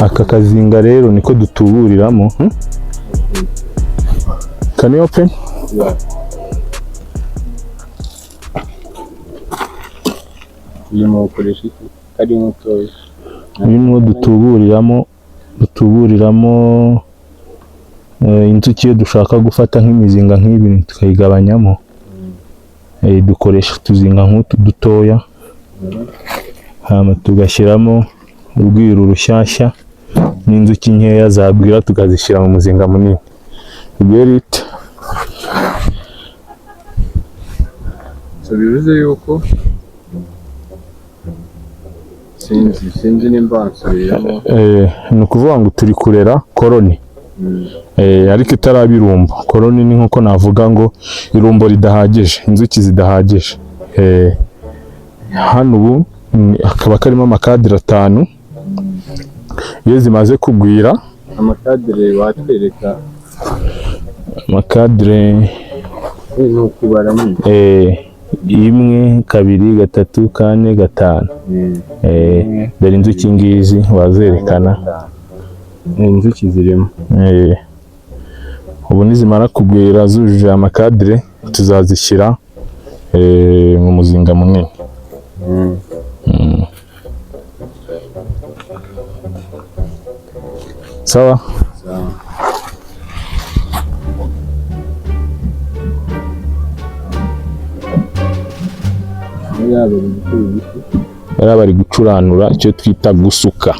aka kazinga rero niko dutuburiramo. Can you open? Yeah. Uyu mukoresha iki? Ari mutoya. Nimwo dutuburiramo inzuki iyo dushaka gufata nk'imizinga nk'ibi tukayigabanyamo. Dukoresha utuzinga nk'utu dutoya, hama tugashyiramo urwiru rushyashya n'inzuki nkeya zagwira tukazishyira mu muzinga munini. Gerit. So bivuze yuko sinzi nimba nsubiramo. Ni ukuvuga ngo turi kurera koloni. Ariko itarabirumba. Koloni ni nkuko navuga ngo irumbo ridahagije, inzuki zidahagije. Hano ubu akaba karimo amakadire 5. Iyo zimaze kugwira Amakadire watwereka. Amakadire ni ukubara mu 1, 2, 3, 4, 5. Dore inzuki ngizi wazerekana. Inzuki zirimo. Ubu nizimara kugwira zujuje amakadire tuzazishyira mu muzinga munini. Sawa? Bari gucuranura icyo twita gusuka.